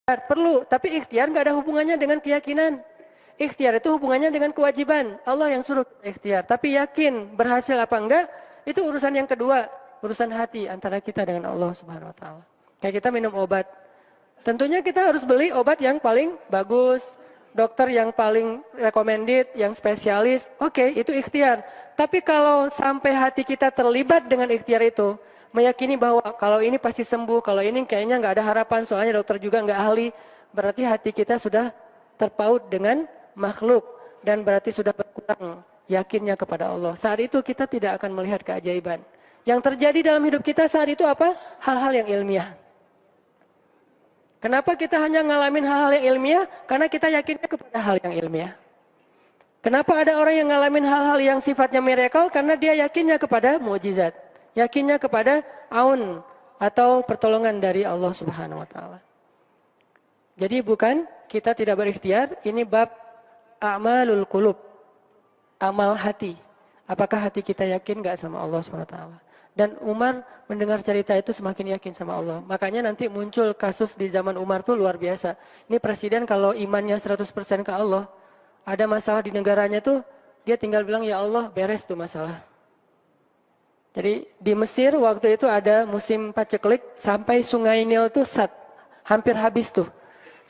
Perlu, tapi ikhtiar nggak ada hubungannya dengan keyakinan. Ikhtiar itu hubungannya dengan kewajiban. Allah yang suruh kita ikhtiar. Tapi yakin berhasil apa enggak, itu urusan yang kedua. Urusan hati antara kita dengan Allah Subhanahu Wa Taala. Kayak kita minum obat. Tentunya kita harus beli obat yang paling bagus, dokter yang paling recommended, yang spesialis. Oke, itu ikhtiar. Tapi kalau sampai hati kita terlibat dengan ikhtiar itu, meyakini bahwa kalau ini pasti sembuh, kalau ini kayaknya nggak ada harapan, soalnya dokter juga nggak ahli, berarti hati kita sudah terpaut dengan makhluk dan berarti sudah berkurang yakinnya kepada Allah. Saat itu kita tidak akan melihat keajaiban. Yang terjadi dalam hidup kita saat itu apa? Hal-hal yang ilmiah. Kenapa kita hanya ngalamin hal-hal yang ilmiah? Karena kita yakinnya kepada hal yang ilmiah. Kenapa ada orang yang ngalamin hal-hal yang sifatnya miracle? Karena dia yakinnya kepada mukjizat. Yakinnya kepada aun atau pertolongan dari Allah Subhanahu wa taala. Jadi bukan kita tidak berikhtiar, ini bab a'malul qulub. Amal hati. Apakah hati kita yakin enggak sama Allah Subhanahu wa taala? Dan Umar mendengar cerita itu semakin yakin sama Allah. Makanya nanti muncul kasus di zaman Umar tuh luar biasa. Ini presiden kalau imannya 100% ke Allah, ada masalah di negaranya tuh, dia tinggal bilang, ya Allah beres tuh masalah. Jadi di Mesir waktu itu ada musim paceklik sampai sungai Nil tuh hampir habis tuh.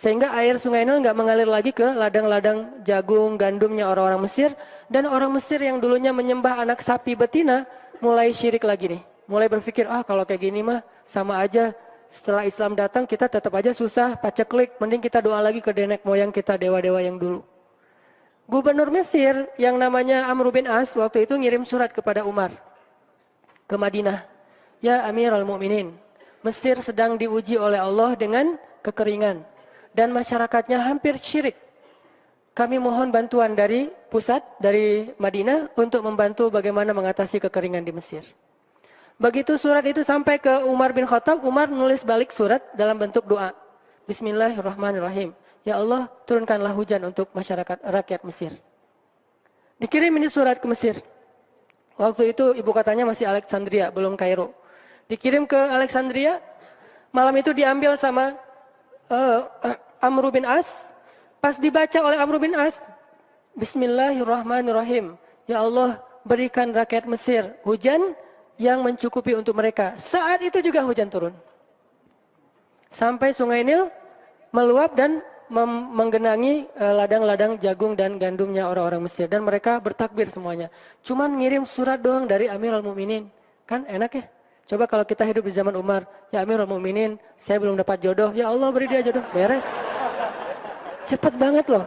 Sehingga air sungai Nil nggak mengalir lagi ke ladang-ladang jagung, gandumnya orang-orang Mesir. Dan orang Mesir yang dulunya menyembah anak sapi betina, mulai syirik lagi nih. Mulai berpikir, kalau kayak gini mah sama aja. Setelah Islam datang kita tetap aja susah, paceklik. Mending kita doa lagi ke nenek moyang kita, dewa-dewa yang dulu. Gubernur Mesir yang namanya Amr bin As waktu itu ngirim surat kepada Umar ke Madinah. Ya Amirul Mukminin, Mesir sedang diuji oleh Allah dengan kekeringan dan masyarakatnya hampir syirik. Kami mohon bantuan dari pusat, dari Madinah untuk membantu bagaimana mengatasi kekeringan di Mesir. Begitu surat itu sampai ke Umar bin Khattab, Umar menulis balik surat dalam bentuk doa. Bismillahirrahmanirrahim. Ya Allah, turunkanlah hujan untuk masyarakat rakyat Mesir. Dikirim ini surat ke Mesir. Waktu itu ibu katanya masih Alexandria, belum Kairo. Dikirim ke Alexandria, malam itu diambil sama Amr bin As. Pas dibaca oleh Amr bin As, Bismillahirrahmanirrahim. Ya Allah, berikan rakyat Mesir hujan yang mencukupi untuk mereka. Saat itu juga hujan turun. Sampai sungai Nil meluap dan menggenangi ladang-ladang jagung dan gandumnya orang-orang Mesir. Dan mereka bertakbir semuanya. Cuman ngirim surat doang dari Amirul Mukminin. Kan enak ya? Coba kalau kita hidup di zaman Umar. Ya Amirul Mukminin, saya belum dapat jodoh. Ya Allah beri dia jodoh. Beres. Cepat banget loh.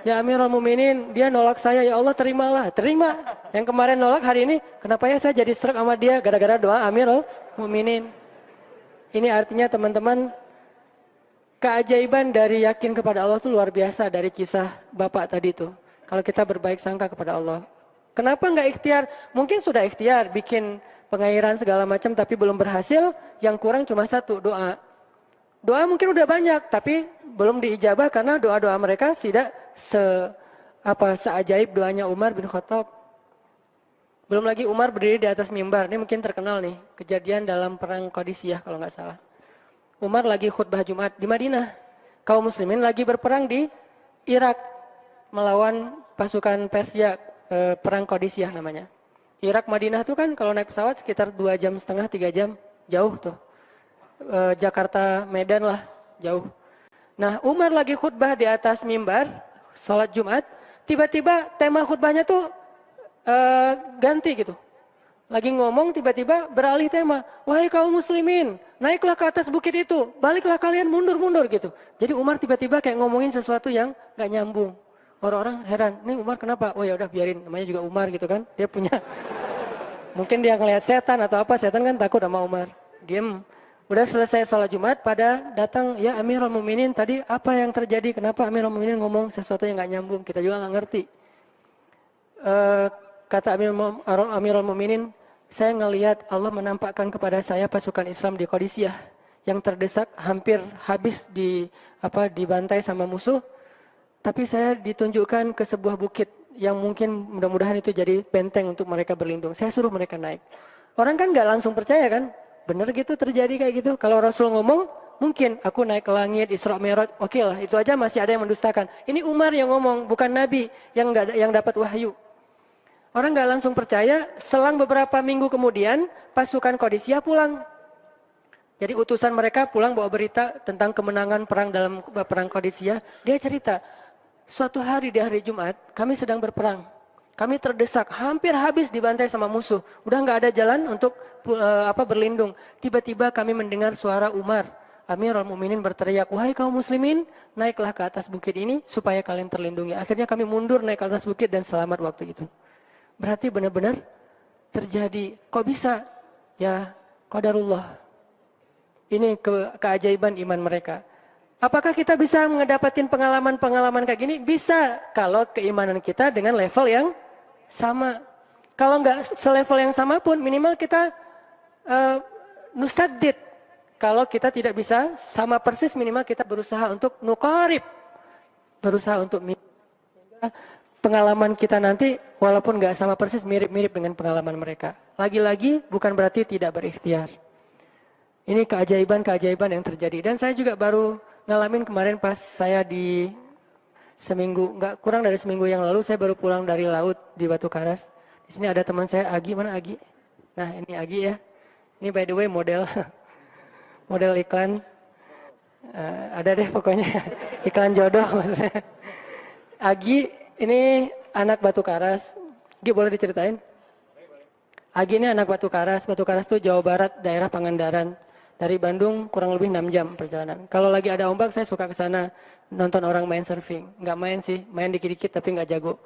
Ya Amirul Mukminin, dia nolak saya. Ya Allah terimalah. Terima. Yang kemarin nolak hari ini. Kenapa ya saya jadi serak sama dia? Gara-gara doa Amirul Mukminin. Ini artinya teman-teman, keajaiban dari yakin kepada Allah itu luar biasa dari kisah Bapak tadi itu. Kalau kita berbaik sangka kepada Allah. Kenapa nggak ikhtiar? Mungkin sudah ikhtiar, bikin pengairan segala macam tapi belum berhasil. Yang kurang cuma satu, doa. Doa mungkin udah banyak tapi belum diijabah karena doa-doa mereka tidak seajaib doanya Umar bin Khattab. Belum lagi Umar berdiri di atas mimbar. Ini mungkin terkenal nih, kejadian dalam perang Qadisiyah kalau nggak salah. Umar lagi khutbah Jumat di Madinah. Kaum muslimin lagi berperang di Irak melawan pasukan Persia, perang Qadisiyah namanya. Irak Madinah tuh kan kalau naik pesawat sekitar 2,5 jam, 3 jam, jauh tuh. Jakarta Medan lah, jauh. Nah, Umar lagi khutbah di atas mimbar, sholat Jumat, tiba-tiba tema khutbahnya tuh ganti gitu. Lagi ngomong tiba-tiba beralih tema. Wahai kaum muslimin, naiklah ke atas bukit itu, baliklah kalian mundur-mundur gitu. Jadi Umar tiba-tiba kayak ngomongin sesuatu yang gak nyambung. Orang-orang heran, nih Umar kenapa? Oh ya udah biarin, namanya juga Umar gitu kan. Dia punya, mungkin dia ngelihat setan atau apa, setan kan takut sama Umar. Diem. Udah selesai sholat Jumat, pada datang, ya Amirul Mukminin, tadi apa yang terjadi? Kenapa Amirul Mukminin ngomong sesuatu yang gak nyambung? Kita juga gak ngerti. Kata Amirul Mukminin, saya ngelihat Allah menampakkan kepada saya pasukan Islam di Qadisiyah yang terdesak hampir habis dibantai sama musuh. Tapi saya ditunjukkan ke sebuah bukit yang mungkin mudah-mudahan itu jadi benteng untuk mereka berlindung. Saya suruh mereka naik. Orang kan nggak langsung percaya kan? Bener gitu terjadi kayak gitu. Kalau Rasul ngomong, mungkin aku naik ke langit, Isra Mi'raj, oke lah, itu aja masih ada yang mendustakan. Ini Umar yang ngomong, bukan Nabi yang dapat wahyu. Orang nggak langsung percaya, selang beberapa minggu kemudian pasukan Qadisiyah pulang. Jadi utusan mereka pulang bawa berita tentang kemenangan perang dalam perang Qadisiyah. Dia cerita, suatu hari di hari Jumat kami sedang berperang. Kami terdesak, hampir habis dibantai sama musuh. Udah nggak ada jalan untuk berlindung. Tiba-tiba kami mendengar suara Umar, Amirul Mukminin berteriak, wahai kaum muslimin, naiklah ke atas bukit ini supaya kalian terlindungi. Akhirnya kami mundur naik ke atas bukit dan selamat waktu itu. Berarti benar-benar terjadi. Kok bisa? Ya, qadarullah. Ini keajaiban iman mereka. Apakah kita bisa mendapatkan pengalaman-pengalaman kayak gini? Bisa, kalau keimanan kita dengan level yang sama. Kalau nggak selevel yang sama pun, minimal kita nusaddid. Kalau kita tidak bisa sama persis, minimal kita berusaha untuk nuqarib. Berusaha untuk pengalaman kita nanti, walaupun nggak sama persis, mirip-mirip dengan pengalaman mereka. Lagi-lagi, bukan berarti tidak berikhtiar. Ini keajaiban-keajaiban yang terjadi. Dan saya juga baru ngalamin kemarin pas saya di nggak kurang dari seminggu yang lalu, saya baru pulang dari laut di Batu Karas. Di sini ada teman saya, Agi. Mana Agi? Nah, ini Agi ya. Ini by the way model model iklan. Ada deh pokoknya. Iklan jodoh maksudnya. Agi ini anak Batu Karas. Agi boleh diceritain? Agi ini anak Batu Karas. Batu Karas itu Jawa Barat, daerah Pangandaran. Dari Bandung kurang lebih 6 jam perjalanan. Kalau lagi ada ombak saya suka ke sana nonton orang main surfing. Nggak main sih, main dikit-dikit tapi nggak jago.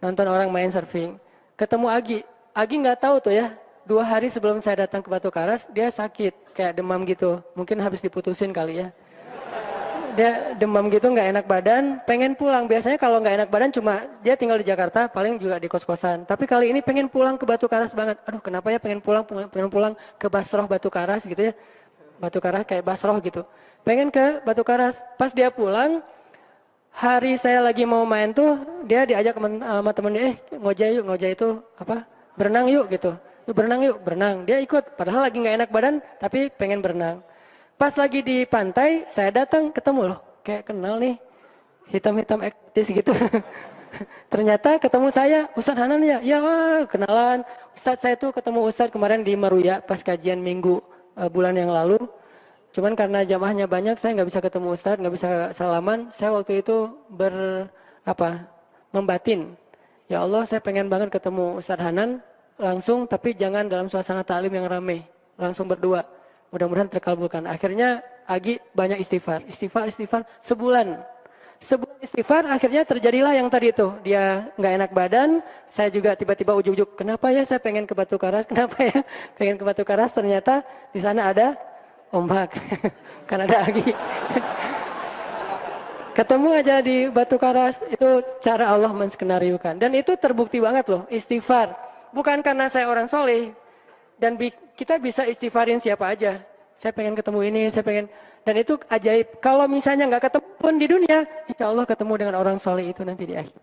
Nonton orang main surfing. Ketemu Agi. Agi nggak tahu tuh ya. 2 hari sebelum saya datang ke Batu Karas, dia sakit, kayak demam gitu. Mungkin habis diputusin kali ya. Dia demam gitu, nggak enak badan, pengen pulang. Biasanya kalau nggak enak badan cuma dia tinggal di Jakarta, paling juga di kos-kosan. Tapi kali ini pengen pulang ke Batu Karas banget. Aduh, kenapa ya pengen pulang ke Basroh Batu Karas gitu ya. Batu Karas kayak Basroh gitu. Pengen ke Batu Karas. Pas dia pulang, hari saya lagi mau main tuh, dia diajak sama temen dia, ngojek itu apa? Berenang yuk gitu. Berenang yuk, berenang. Dia ikut, padahal lagi nggak enak badan, tapi pengen berenang. Pas lagi di pantai, saya datang ketemu loh, kayak kenal nih, hitam-hitam eksotis gitu. Ternyata ketemu saya, Ustadz Hanan ya, ya kenalan. Ustadz saya tuh ketemu Ustadz kemarin di Meruya pas kajian minggu bulan yang lalu. Cuman karena jamaahnya banyak, saya nggak bisa ketemu Ustadz, nggak bisa salaman. Saya waktu itu membatin. Ya Allah, saya pengen banget ketemu Ustadz Hanan langsung, tapi jangan dalam suasana ta'lim yang ramai, langsung berdua. Mudah-mudahan terkabulkan. Akhirnya Agi banyak istighfar sebulan istighfar, akhirnya terjadilah yang tadi itu. Dia nggak enak badan, saya juga tiba-tiba ujuk-ujuk, kenapa ya saya pengen ke Batu Karas, kenapa ya pengen ke Batu Karas, ternyata di sana ada ombak, kan ada Agi. Ketemu aja di Batu Karas, itu cara Allah menskenariokan. Dan itu terbukti banget loh, istighfar. Bukan karena saya orang soleh, dan kita bisa istighfarin siapa aja. Saya pengen ketemu ini, saya pengen. Dan itu ajaib. Kalau misalnya nggak ketemu pun di dunia, insya Allah ketemu dengan orang soleh itu nanti di akhir.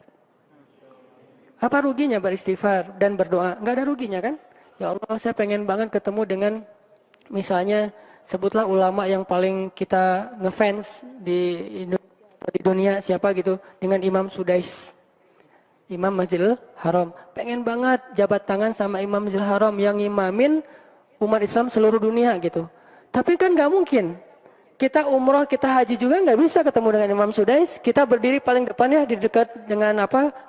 Apa ruginya beristighfar dan berdoa? Nggak ada ruginya kan? Ya Allah, saya pengen banget ketemu dengan, misalnya, sebutlah ulama yang paling kita ngefans di dunia, siapa gitu, dengan Imam Sudais, Imam Masjidil Haram. Pengen banget jabat tangan sama Imam Masjidil Haram yang imamin umat Islam seluruh dunia gitu. Tapi kan nggak mungkin. Kita umroh, kita haji juga nggak bisa ketemu dengan Imam Sudais. Kita berdiri paling depan ya di dekat dengan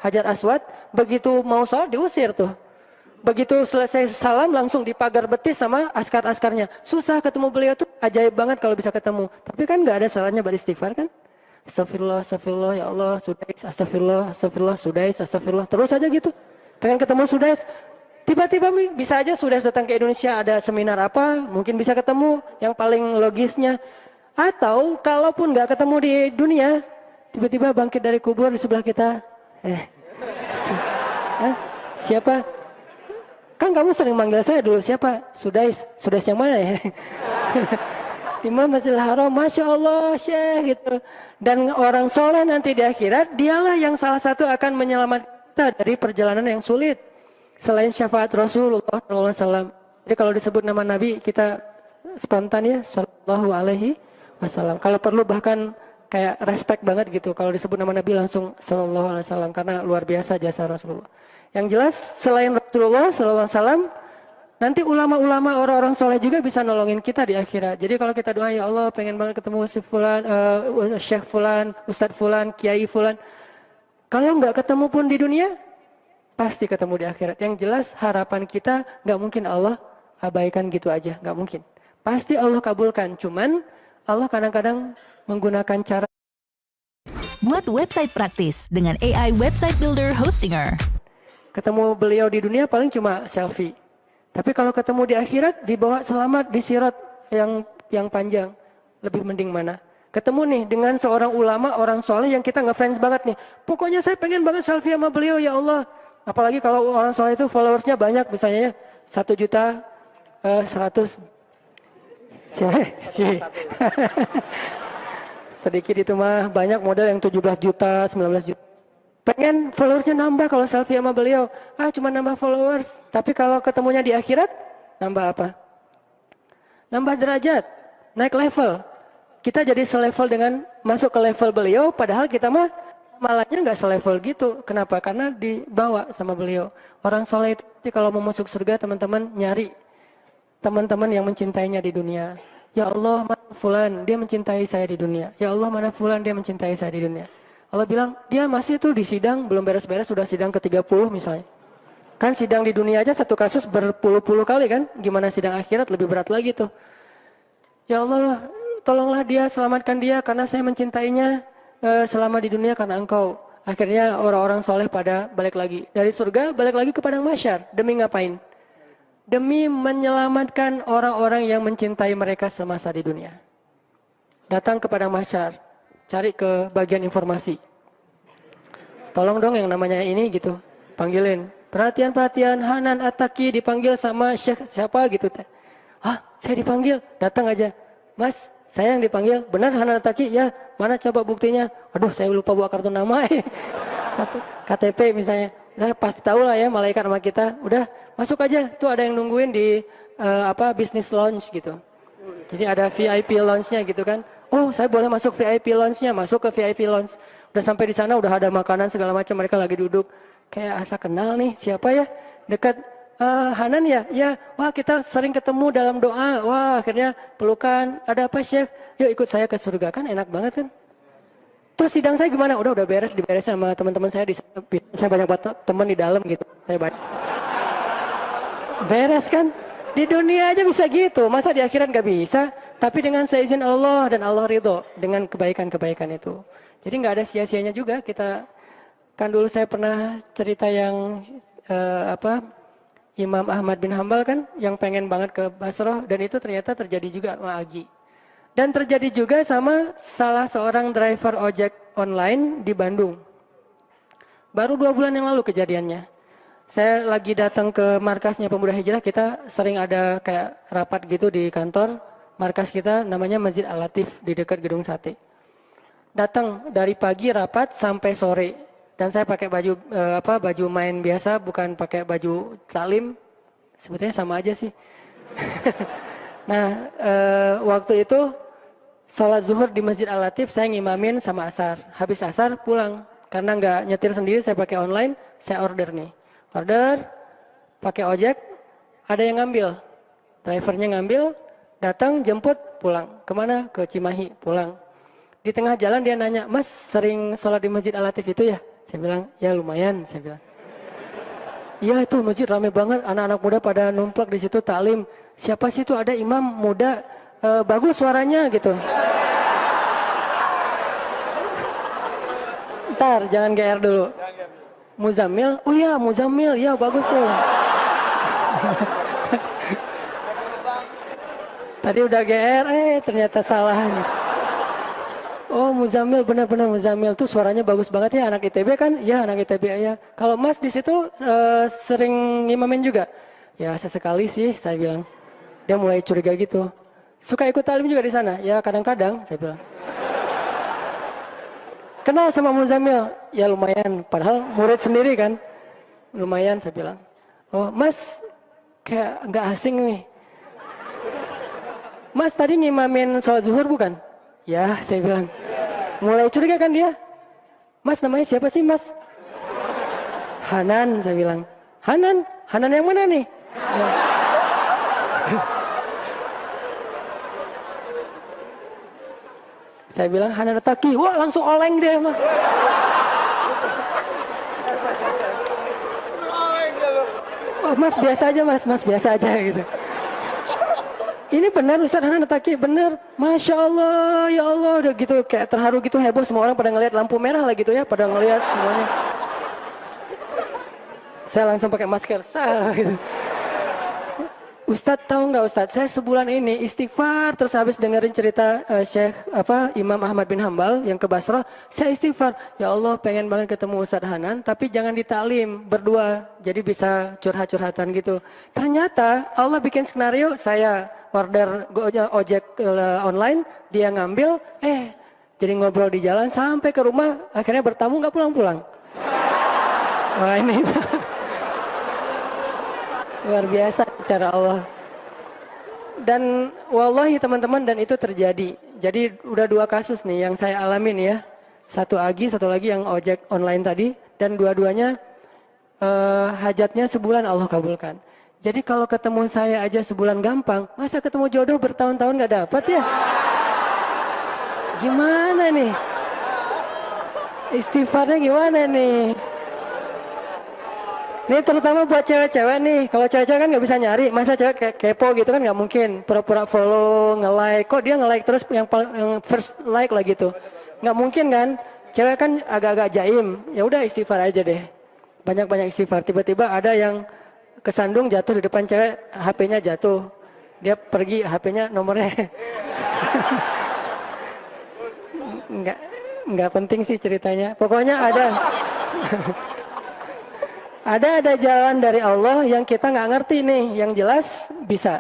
Hajar Aswad. Begitu mau sholat diusir tuh. Begitu selesai salam langsung dipagar betis sama askar-askarnya. Susah ketemu beliau tuh, ajaib banget kalau bisa ketemu. Tapi kan nggak ada salahnya beristighfar kan? Astagfirullah, astagfirullah, ya Allah, Sudais, astagfirullah, astagfirullah, Sudais, astagfirullah. Terus aja gitu. Pengen ketemu Sudais. Tiba-tiba bisa aja Sudais datang ke Indonesia, ada seminar apa, mungkin bisa ketemu, yang paling logisnya. Atau kalaupun nggak ketemu di dunia, tiba-tiba bangkit dari kubur di sebelah kita. Siapa? Kan kamu sering manggil saya dulu, siapa? Sudais. Sudais yang mana ya? Imam Masjidil Haram, Masya Allah, Syekh gitu. Dan orang soleh nanti di akhirat, dialah yang salah satu akan menyelamatkan kita dari perjalanan yang sulit. Selain syafaat Rasulullah SAW. Jadi kalau disebut nama Nabi, kita spontan ya, Sallallahu Alaihi wasallam. Kalau perlu bahkan kayak respect banget gitu. Kalau disebut nama Nabi langsung sallallahu alaihi wasallam karena luar biasa jasa Rasulullah. Yang jelas selain Rasulullah sallallahu alaihi wasallam, nanti ulama-ulama orang-orang soleh juga bisa nolongin kita di akhirat. Jadi kalau kita doa ya Allah pengen banget ketemu si fulan, Syekh fulan, Ustadz fulan, Kiai fulan. Kalau nggak ketemu pun di dunia, pasti ketemu di akhirat. Yang jelas harapan kita nggak mungkin Allah abaikan gitu aja, nggak mungkin. Pasti Allah kabulkan. Cuman Allah kadang-kadang menggunakan cara. Buat website praktis dengan AI Website Builder Hostinger. Ketemu beliau di dunia paling cuma selfie. Tapi kalau ketemu di akhirat, dibawa selamat di sirat yang panjang. Lebih mending mana? Ketemu nih dengan seorang ulama, orang soleh yang kita ngefans banget nih. Pokoknya saya pengen banget selfie sama beliau ya Allah. Apalagi kalau orang soleh itu followersnya banyak, misalnya ya 1 juta 100. Sedikit itu mah, banyak model yang 17 juta, 19 juta. Pengen followersnya nambah kalau selfie sama beliau. Cuma nambah followers. Tapi kalau ketemunya di akhirat, nambah apa? Nambah derajat, naik level. Kita jadi selevel dengan masuk ke level beliau, padahal kita mah malahnya nggak selevel gitu. Kenapa? Karena dibawa sama beliau. Orang soleh itu kalau mau masuk surga, teman-teman nyari teman-teman yang mencintainya di dunia. Ya Allah, mana fulan, dia mencintai saya di dunia. Ya Allah, mana fulan, dia mencintai saya di dunia. Allah bilang, dia masih tuh di sidang, belum beres-beres, sudah sidang ke-30 misalnya. Kan sidang di dunia aja satu kasus berpuluh-puluh kali kan. Gimana sidang akhirat lebih berat lagi tuh. Ya Allah, tolonglah dia, selamatkan dia karena saya mencintainya selama di dunia karena engkau. Akhirnya orang-orang soleh pada balik lagi. Dari surga balik lagi ke padang mahsyar. Demi ngapain? Demi menyelamatkan orang-orang yang mencintai mereka semasa di dunia. Datang ke padang mahsyar. Cari ke bagian informasi. Tolong dong yang namanya ini gitu. Panggilin. Perhatian-perhatian, Hanan At-Taki dipanggil sama Syekh siapa gitu. Saya dipanggil. Datang aja. Mas, saya yang dipanggil, benar Hanan At-Taki? Ya, mana coba buktinya? Aduh, saya lupa bawa kartu nama. KTP misalnya. Udah pasti tahu lah ya malaikat sama kita. Udah masuk aja. Tuh ada yang nungguin di business lounge gitu. Jadi ada VIP lounge-nya gitu kan. Oh, saya boleh masuk VIP lounge-nya. Masuk ke VIP lounge. Udah sampai di sana udah ada makanan segala macam, mereka lagi duduk. Kayak asa kenal nih, siapa ya? Dekat Hanan ya? Ya, wah kita sering ketemu dalam doa. Wah, akhirnya pelukan. Ada apa, Syekh? Yuk ikut saya ke surga, kan enak banget kan? Terus sidang saya gimana? Udah diberes sama teman-teman saya di sana. Saya banyak teman di dalam gitu. Saya banyak. Beres kan? Di dunia aja bisa gitu. Masa di akhirat nggak bisa? Tapi dengan seizin Allah dan Allah ridho dengan kebaikan-kebaikan itu. Jadi nggak ada sia-sianya juga. Kita kan dulu saya pernah cerita yang Imam Ahmad bin Hambal kan yang pengen banget ke Basrah dan itu ternyata terjadi juga sama Agi. Dan terjadi juga sama salah seorang driver ojek online di Bandung. Baru 2 bulan yang lalu kejadiannya. Saya lagi datang ke markasnya Pemuda Hijrah, kita sering ada kayak rapat gitu di kantor. Markas kita namanya Masjid Al-Latif di dekat Gedung Sate. Datang dari pagi rapat sampai sore. Dan saya pakai baju main biasa, bukan pakai baju taklim. Sebetulnya sama aja sih. Nah, waktu itu sholat zuhur di Masjid Al-Latif, saya ngimamin sama asar. Habis asar pulang. Karena nggak nyetir sendiri, saya pakai online, saya order nih. Order, pakai ojek, ada yang ngambil. Drivernya ngambil, datang, jemput, pulang. Kemana? Ke Cimahi, pulang. Di tengah jalan dia nanya, Mas sering sholat di Masjid Al-Latif itu ya? Saya bilang, ya lumayan, saya bilang. Iya itu masjid rame banget, anak-anak muda pada numplak di situ taklim. Siapa sih itu ada imam muda, bagus suaranya gitu. Ntar jangan GR dulu. Muzammil, oh iya Muzammil, ya bagus tuh. Tadi udah GR, ternyata salah nih. Oh Muzammil, benar-benar Muzammil tuh suaranya bagus banget ya, anak ITB kan? Ya anak ITB ya. Kalau Mas di situ sering ngimamin juga? Ya sesekali sih, saya bilang. Dia mulai curiga gitu. Suka ikut talim juga di sana? Ya kadang-kadang, saya bilang. Kenal sama Muzammil? Ya lumayan, padahal murid sendiri kan? Lumayan, saya bilang. Oh Mas, kayak nggak asing nih. Mas tadi ngimamin sholat zuhur bukan? Ya, saya bilang. Mulai curiga kan dia. Mas, namanya siapa sih, Mas? Hanan, saya bilang. Hanan? Hanan yang mana nih? Ya. Saya bilang Hanan Taki. Wah, langsung oleng dia mah. Oh, Mas biasa aja, Mas biasa aja gitu. Ini benar Ustaz Hanan Taki, benar. Masya Allah, ya Allah, udah gitu kayak terharu gitu, heboh, semua orang pada ngelihat lampu merah lah gitu ya, pada ngelihat semuanya. Saya langsung pakai masker, gitu. Ustadz tahu nggak Ustadz, saya sebulan ini istighfar terus habis dengerin cerita Syekh Imam Ahmad bin Hambal yang ke Basrah, saya istighfar, ya Allah pengen banget ketemu Ustadz Hanan, tapi jangan ditaklim berdua, jadi bisa curhat-curhatan gitu. Ternyata Allah bikin skenario, saya order ojek online, dia ngambil, jadi ngobrol di jalan sampai ke rumah, akhirnya bertamu nggak pulang-pulang. Wah ini luar biasa cara Allah. Dan wallahi teman-teman, dan itu terjadi. Jadi udah 2 kasus nih yang saya alamin ya. Satu lagi yang ojek online tadi, dan dua-duanya hajatnya sebulan Allah kabulkan. Jadi kalau ketemu saya aja sebulan gampang, masa ketemu jodoh bertahun-tahun gak dapat ya? Gimana nih? Istighfarnya gimana nih? Ini terutama buat cewek-cewek nih. Kalau cewek-cewek kan nggak bisa nyari. Masa cewek kayak kepo gitu kan nggak mungkin. Pura-pura follow, nge-like. Kok dia nge-like terus yang first like lah gitu. Nggak mungkin kan. Cewek kan agak-agak jaim. Ya udah istighfar aja deh. Banyak-banyak istighfar. Tiba-tiba ada yang kesandung jatuh di depan cewek. HP-nya jatuh. Dia pergi, HP-nya nomornya. Nggak penting sih ceritanya. Pokoknya ada. Ada jalan dari Allah yang kita nggak ngerti nih, yang jelas bisa.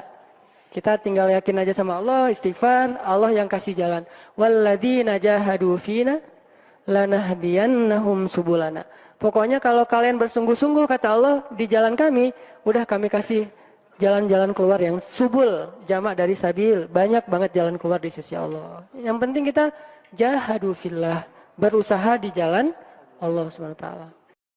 Kita tinggal yakin aja sama Allah, istighfar, Allah yang kasih jalan. Walladzina jahadu fina lanahdiyannahum subulana. Pokoknya kalau kalian bersungguh-sungguh kata Allah di jalan kami, udah kami kasih jalan-jalan keluar yang subul, jamak dari sabil, banyak banget jalan keluar di sisi Allah. Yang penting kita jahadu fillah, berusaha di jalan Allah Subhanahu wa taala.